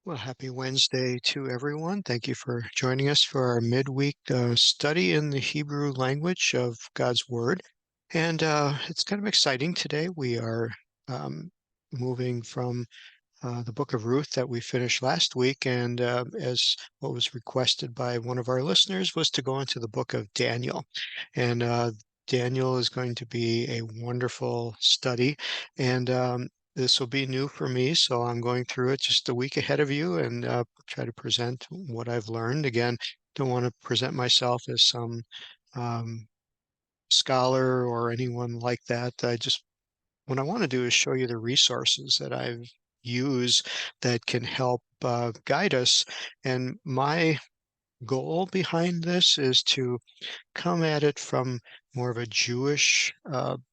Well, happy Wednesday to everyone. Thank you for joining us for our midweek study in the Hebrew language of God's Word. And it's kind of exciting today. We are um, moving from the book of Ruth that we finished last week. And as what was requested by one of our listeners was to go into the book of Daniel. And Daniel is going to be a wonderful study. And this will be new for me, so I'm going through it just a week ahead of you and try to present what I've learned. Again, don't want to present myself as some um, scholar or anyone like that. What I want to do is show you the resources that I've used that can help guide us. And my goal behind this is to come at it from more of a Jewish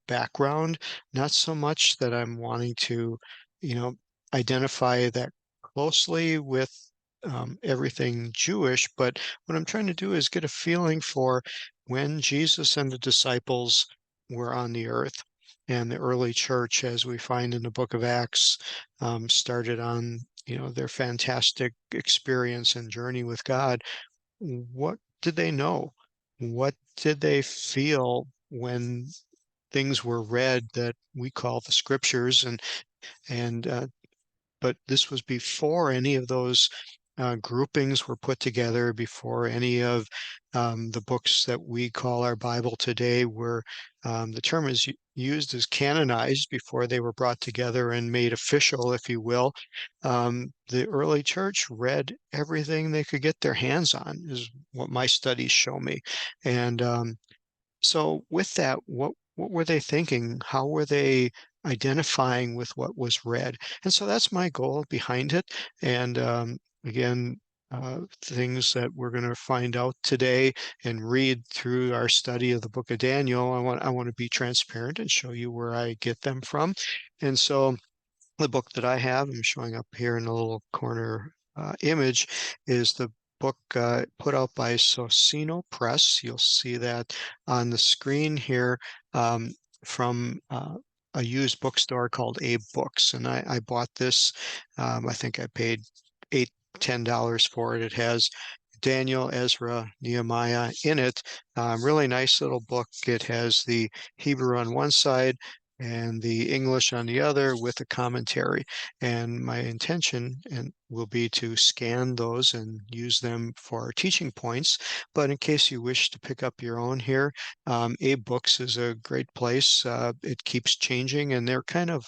background, not so much that I'm wanting to, you know, identify that closely with everything Jewish, but what I'm trying to do is get a feeling for when Jesus and the disciples were on the earth. And the early church, as we find in the book of Acts, started on, their fantastic experience and journey with God. What did they know? What did they feel when things were read that we call the scriptures? And but this was before any of those groupings were put together, before any of the books that we call our Bible today were, the term is used as canonized, before they were brought together and made official, if you will. The early church read everything they could get their hands on, is what my studies show me. And so with that, what were they thinking? How were they identifying with what was read? And so that's my goal behind it. And again, things that we're going to find out today and read through our study of the book of Daniel. I want to be transparent and show you where I get them from. And so the book that I have, I'm showing up here in a little corner image, is the book put out by Socino Press. You'll see that on the screen here, from a used bookstore called Abe Books. And I bought this. I think I paid $10 for it. It has Daniel, Ezra, Nehemiah in it. Really nice little book. It has the Hebrew on one side and the English on the other with a commentary. And my intention will be to scan those and use them for teaching points. But in case you wish to pick up your own here, Abe Books is a great place. It keeps changing, and they're kind of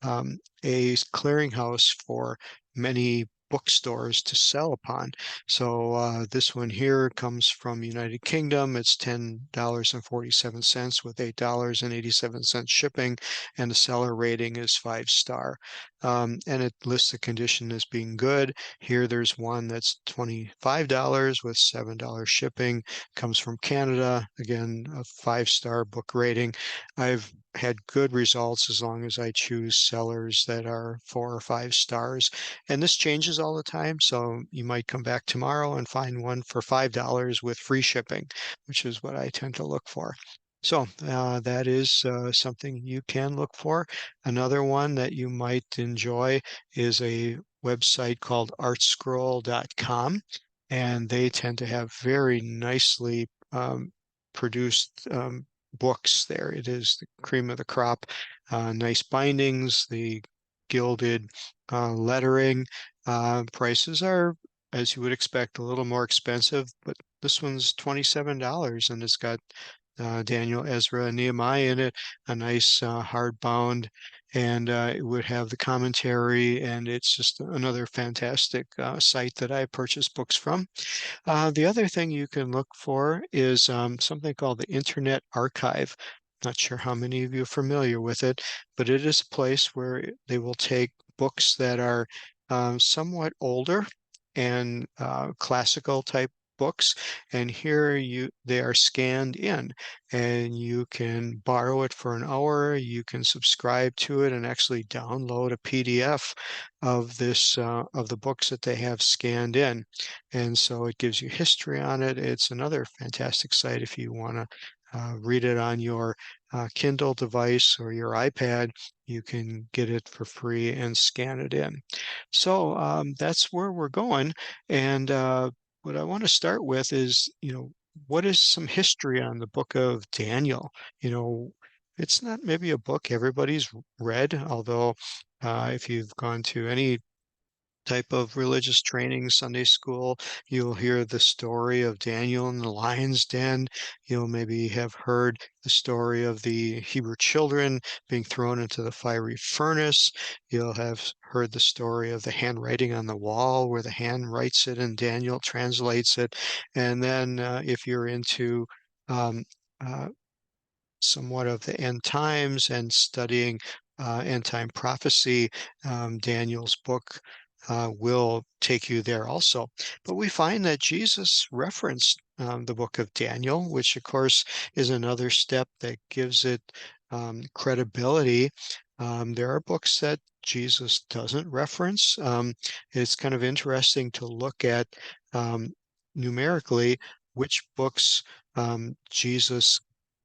a clearinghouse for many bookstores to sell upon. So this one here comes from United Kingdom. It's $10.47 with $8.87 shipping, and the seller rating is 5 star. And it lists the condition as being good. Here there's one that's $25 with $7 shipping, comes from Canada. Again, a 5 star book rating. I've had good results as long as I choose sellers that are 4 or 5 stars. And this changes all the time. So you might come back tomorrow and find one for $5 with free shipping, which is what I tend to look for. So that is something you can look for. Another one that you might enjoy is a website called artscroll.com, and they tend to have very nicely produced books there. It is the cream of the crop, nice bindings, the gilded lettering. Prices are, as you would expect, a little more expensive, but this one's $27, and it's got Daniel, Ezra, and Nehemiah in it, a nice hardbound, and it would have the commentary, and it's just another fantastic site that I purchase books from. The other thing you can look for is something called the Internet Archive. Not sure how many of you are familiar with it, but it is a place where they will take books that are somewhat older and classical type books, and here they are scanned in, and you can borrow it for an hour. You can subscribe to it and actually download a PDF of this of the books that they have scanned in, and so it gives you history on it. It's another fantastic site if you want to read it on your Kindle device or your iPad. You can get it for free and scan it in. So that's where we're going. And what I want to start with is, what is some history on the book of Daniel? You know, it's not maybe a book everybody's read, although if you've gone to any type of religious training, Sunday school, you'll hear the story of Daniel in the lion's den. You'll maybe have heard the story of the Hebrew children being thrown into the fiery furnace. You'll have heard the story of the handwriting on the wall where the hand writes it and Daniel translates it. And then if you're into um, uh, somewhat of the end times and studying end time prophecy, Daniel's book will take you there also. But we find that Jesus referenced the book of Daniel, which of course is another step that gives it credibility. There are books that Jesus doesn't reference. It's kind of interesting to look at numerically which books Jesus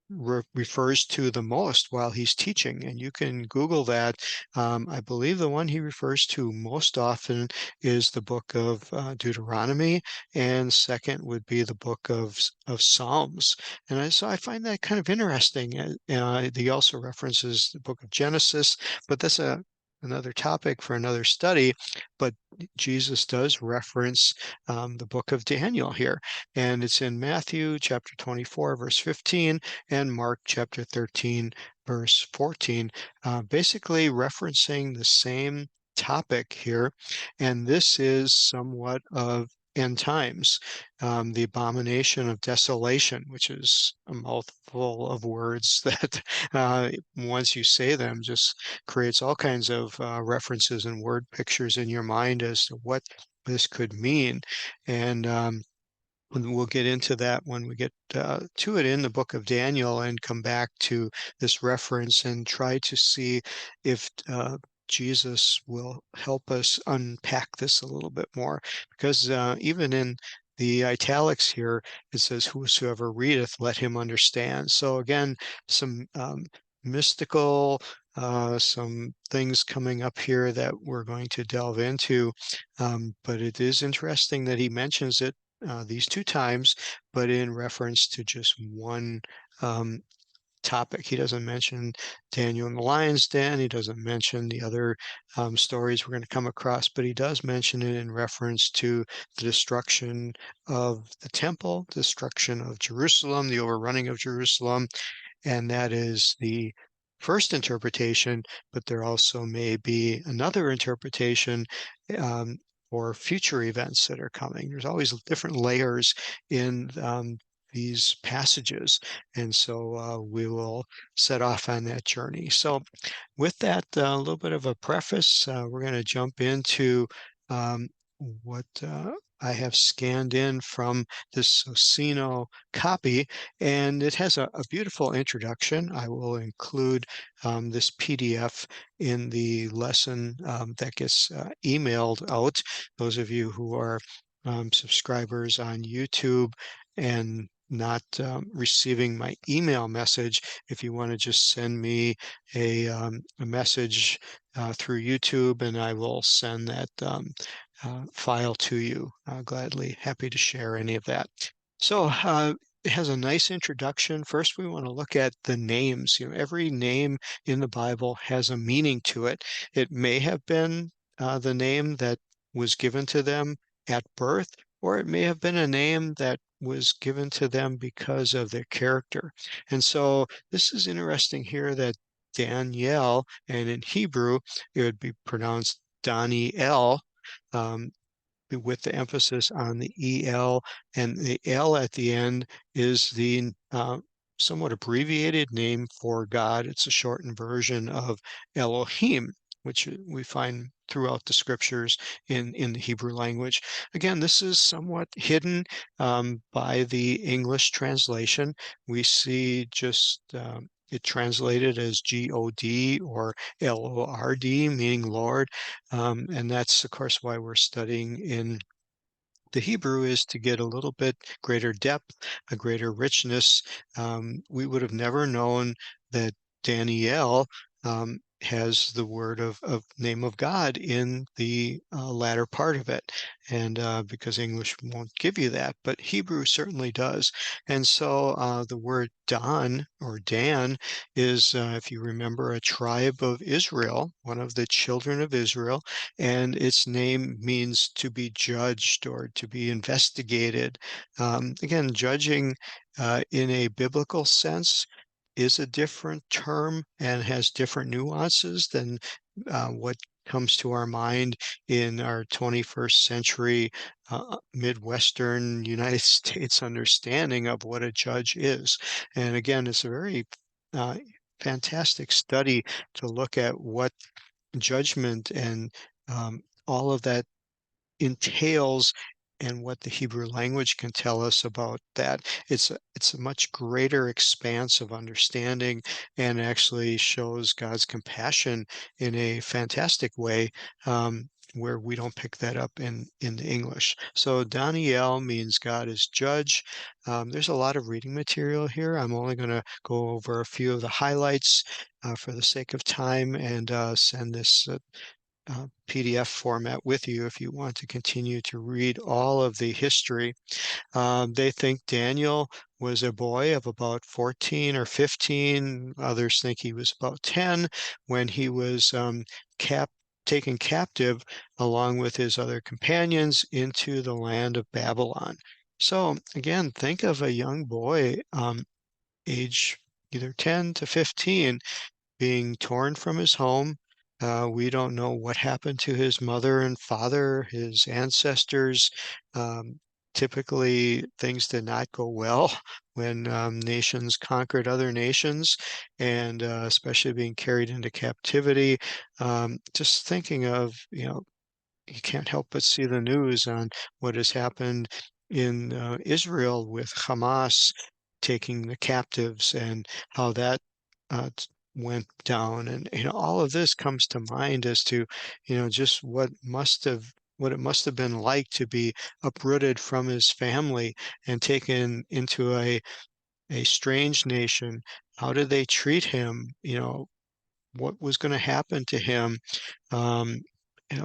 refers to the most while he's teaching. And you can Google that. I believe the one he refers to most often is the book of Deuteronomy, and second would be the book of Psalms. And so I find that kind of interesting. He also references the book of Genesis, but that's another topic for another study. But Jesus does reference the book of Daniel here, and it's in Matthew chapter 24, verse 15 and Mark chapter 13, verse 14, basically referencing the same topic here. And this is somewhat of end times, the abomination of desolation, which is a mouthful of words that once you say them just creates all kinds of references and word pictures in your mind as to what this could mean. And and we'll get into that when we get to it in the book of Daniel and come back to this reference and try to see if Jesus will help us unpack this a little bit more. Because even in the italics here, it says, "Whosoever readeth, let him understand." So again, some mystical, some things coming up here that we're going to delve into. But it is interesting that he mentions it these two times, but in reference to just one um, topic. He doesn't mention Daniel in the lion's den. He doesn't mention the other stories we're going to come across, but he does mention it in reference to the destruction of the temple, destruction of Jerusalem, the overrunning of Jerusalem, and that is the first interpretation, but there also may be another interpretation um, for future events that are coming. There's always different layers in these passages, and so we will set off on that journey. So, with that, a little bit of a preface, we're going to jump into what I have scanned in from this Socino copy, and it has a beautiful introduction. I will include this PDF in the lesson that gets emailed out. Those of you who are subscribers on YouTube and not receiving my email message, if you want to just send me a message through YouTube, and I will send that file to you. Gladly happy to share any of that. So it has a nice introduction. First, we want to look at the names. Every name in the Bible has a meaning to it. It may have been the name that was given to them at birth, or it may have been a name that was given to them because of their character. And so this is interesting here that Daniel, and in Hebrew, it would be pronounced Daniel, um, with the emphasis on the EL, and the L at the end is the somewhat abbreviated name for God. It's a shortened version of Elohim, which we find throughout the scriptures in the Hebrew language. Again, this is somewhat hidden by the English translation. We see just it translated as God or Lord, meaning Lord. And that's, of course, why we're studying in the Hebrew is to get a little bit greater depth, a greater richness. We would have never known that Daniel has the word of name of God in the latter part of it. And because English won't give you that, but Hebrew certainly does. And so the word Dan or Dan is, if you remember, a tribe of Israel, one of the children of Israel, and its name means to be judged or to be investigated. Again, judging in a biblical sense is a different term and has different nuances than what comes to our mind in our 21st century Midwestern United States understanding of what a judge is. And again, it's a very uh, fantastic study to look at what judgment and all of that entails and what the Hebrew language can tell us about that. It's a much greater expanse of understanding and actually shows God's compassion in a fantastic way, where we don't pick that up in the English. So Daniel means God is judge. There's a lot of reading material here. I'm only going to go over a few of the highlights for the sake of time and send this PDF format with you if you want to continue to read all of the history. They think Daniel was a boy of about 14 or 15. Others think he was about 10 when he was cap taken captive along with his other companions into the land of Babylon. So again, think of a young boy, age either 10 to 15, being torn from his home. We don't know what happened to his mother and father, his ancestors. Um, Typically, things did not go well when nations conquered other nations, and especially being carried into captivity. Just thinking of, you can't help but see the news on what has happened in Israel with Hamas taking the captives and how that went down. And all of this comes to mind as to just what it must have been like to be uprooted from his family and taken into a strange nation. How did they treat him? What was going to happen to him? um,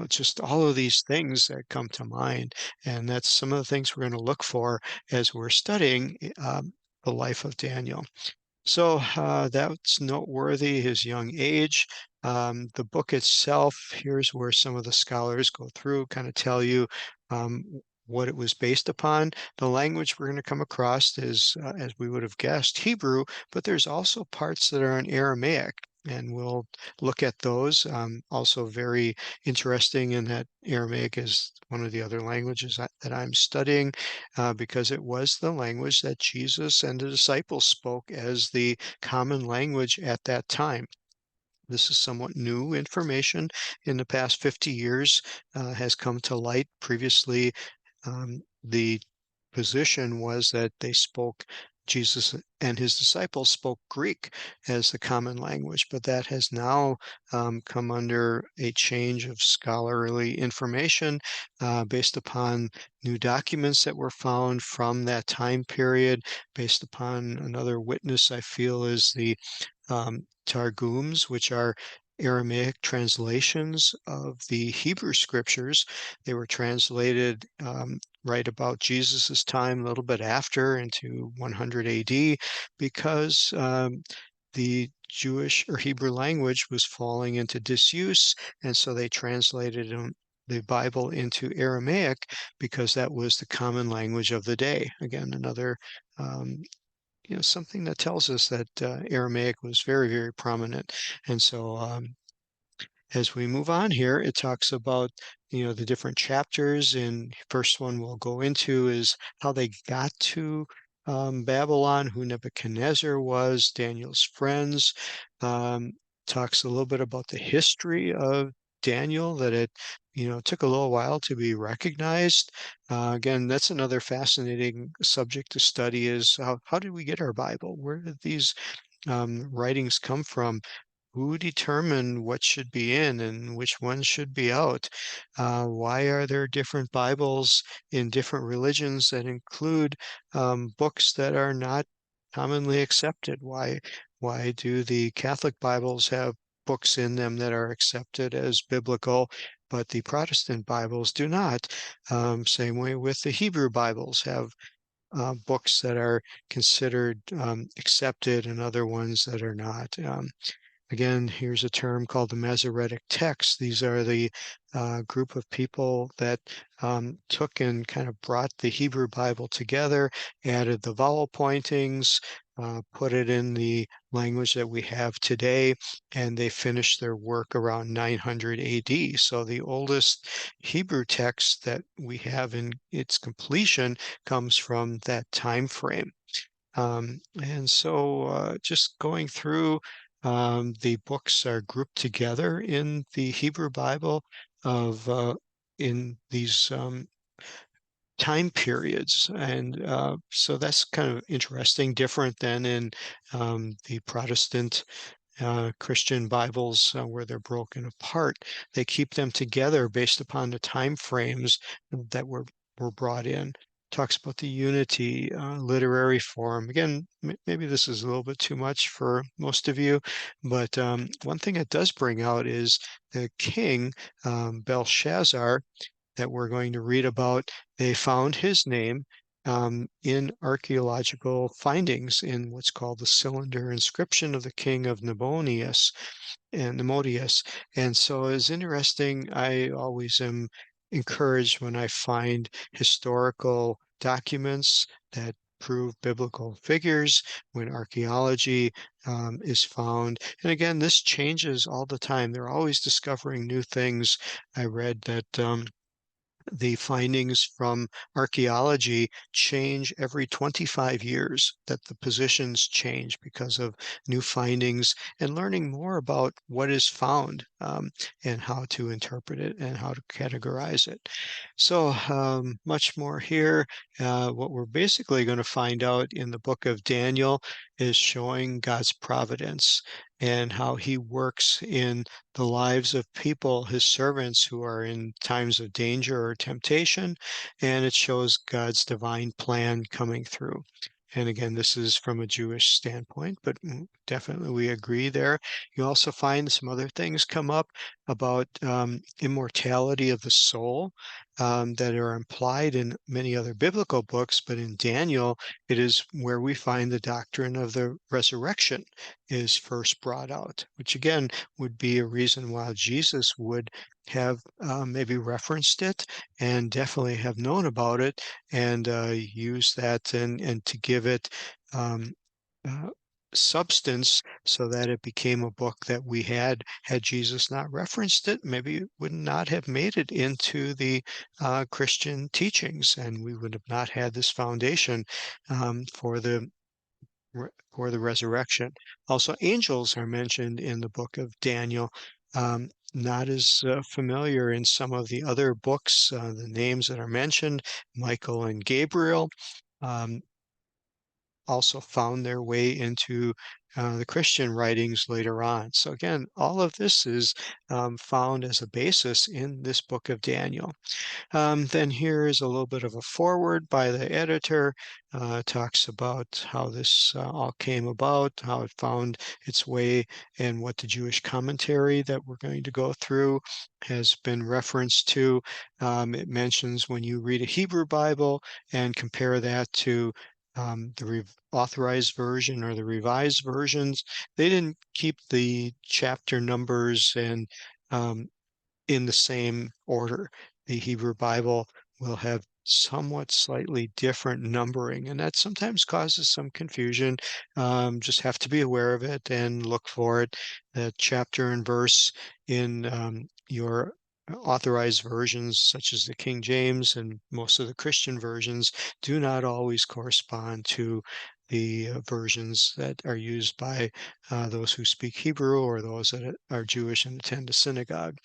just all of these things that come to mind. And that's some of the things we're going to look for as we're studying the life of Daniel. So that's noteworthy, his young age. The book itself, here's where some of the scholars go through, kind of tell you what it was based upon. The language we're going to come across is, as we would have guessed, Hebrew, but there's also parts that are in Aramaic. And we'll look at those. Also very interesting in that Aramaic is one of the other languages that I'm studying, because it was the language that Jesus and the disciples spoke as the common language at that time. This is somewhat new information in the past 50 years, has come to light. Previously, the position was that Jesus and his disciples spoke Greek as the common language, but that has now come under a change of scholarly information based upon new documents that were found from that time period, based upon another witness I feel is the Targums, which are Aramaic translations of the Hebrew scriptures. They were translated right about Jesus's time, a little bit after, into 100 AD, because the Jewish or Hebrew language was falling into disuse, and so they translated the Bible into Aramaic because that was the common language of the day. Again, another something that tells us that Aramaic was very, very prominent. And so as we move on here, it talks about, the different chapters. And first one we'll go into is how they got to Babylon, who Nebuchadnezzar was, Daniel's friends. Um, Talks a little bit about the history of Daniel, that it, took a little while to be recognized. Again, that's another fascinating subject to study is how did we get our Bible? Where did these writings come from? Who determined what should be in and which ones should be out? Why are there different Bibles in different religions that include books that are not commonly accepted? Why do the Catholic Bibles have books in them that are accepted as biblical, but the Protestant Bibles do not. Same way with the Hebrew Bibles have books that are considered accepted and other ones that are not. Again, here's a term called the Masoretic text. These are the group of people that took and kind of brought the Hebrew Bible together, added the vowel pointings, put it in the language that we have today, and they finished their work around 900 AD. So the oldest Hebrew text that we have in its completion comes from that time frame. And so just going through, the books are grouped together in the Hebrew Bible of in these time periods. And so that's kind of interesting, different than in the Protestant Christian Bibles where they're broken apart. They keep them together based upon the time frames that were brought in. Talks about the unity, literary form. Again, maybe this is a little bit too much for most of you, but one thing it does bring out is the king, Belshazzar, that we're going to read about. They found his name in archaeological findings in what's called the cylinder inscription of the king of Nabonidus. And so it's interesting. I always am encouraged when I find historical documents that prove biblical figures, when archaeology is found. And again, this changes all the time. They're always discovering new things. I read that the findings from archaeology change every 25 years, that the positions change because of new findings and learning more about what is found, and how to interpret it and how to categorize it. So much more here. What we're basically going to find out in the book of Daniel is showing God's providence and how he works in the lives of people, his servants who are in times of danger or temptation, and it shows God's divine plan coming through. And again, this is from a Jewish standpoint, but definitely we agree there. You also find some other things come up about immortality of the soul that are implied in many other biblical books, but in Daniel, it is where we find the doctrine of the resurrection is first brought out, which again would be a reason why Jesus would have maybe referenced it and definitely have known about it and use that and to give it um, uh, substance so that it became a book that we had Jesus not referenced it, maybe it would not have made it into the Christian teachings, and we would have not had this foundation for the resurrection. Also, angels are mentioned in the book of Daniel. Not as familiar in some of the other books, the names that are mentioned, Michael and Gabriel. Um, also found their way into the Christian writings later on. So again, all of this is found as a basis in this book of Daniel. Then here is a little bit of a foreword by the editor. Talks about how this all came about, how it found its way, and what the Jewish commentary that we're going to go through has been referenced to. It mentions when you read a Hebrew Bible and compare that to the authorized version or the revised versions, they didn't keep the chapter numbers and um, in the same order. The Hebrew Bible will have somewhat slightly different numbering, and that sometimes causes some confusion. Just have to be aware of it and look for it. The chapter and verse in your authorized versions, such as the King James and most of the Christian versions, do not always correspond to the versions that are used by those who speak Hebrew or those that are Jewish and attend a synagogue.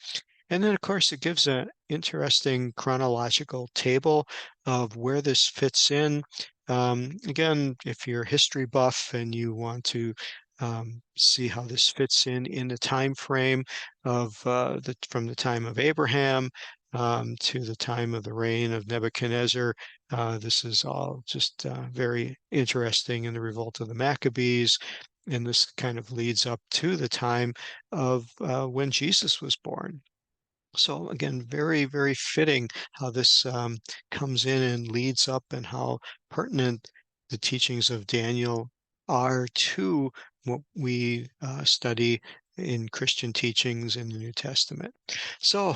And then, of course, it gives an interesting chronological table of where this fits in. Again, if you're a history buff and you want to see how this fits in the time frame of from the time of Abraham to the time of the reign of Nebuchadnezzar, this is all just very interesting in the revolt of the Maccabees and this kind of leads up to the time of when Jesus was born. So again, very, very fitting how this comes in and leads up, and how pertinent the teachings of Daniel are to what we study in Christian teachings in the New Testament. So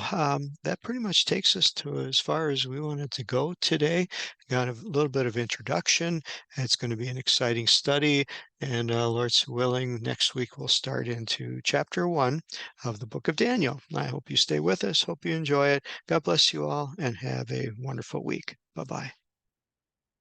that pretty much takes us to as far as we wanted to go today. Got a little bit of introduction. It's going to be an exciting study, and Lord's willing, next week we'll start into chapter 1 of the book of Daniel. I hope you stay with us. Hope you enjoy it. God bless you all and have a wonderful week. Bye bye.